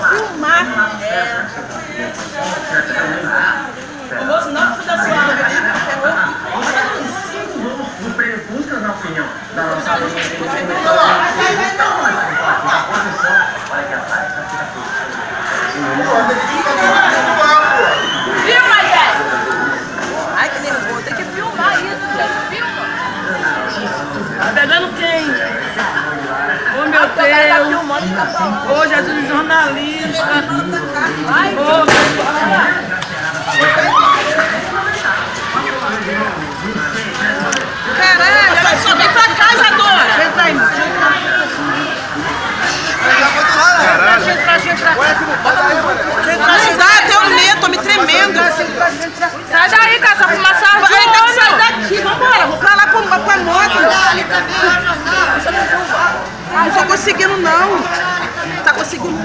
filmar. O moço não precisa da sua o prêmio busca na opinião da nossa filma, gente! Ai, que nervoso. Tem que filmar isso, gente. Filma. Tá pegando quem? Oh, meu Deus! Ô, Jesus, jornalista! Caralho, olha só, vem pra cá, Isadora! Vem pra aí, não dá, até o medo, tô me tremendo. Sai daí, cara, essa fumaça Ai, tem que sair daqui, vambora, vou pra lá com a moto. Não tô conseguindo, não. Tá conseguindo?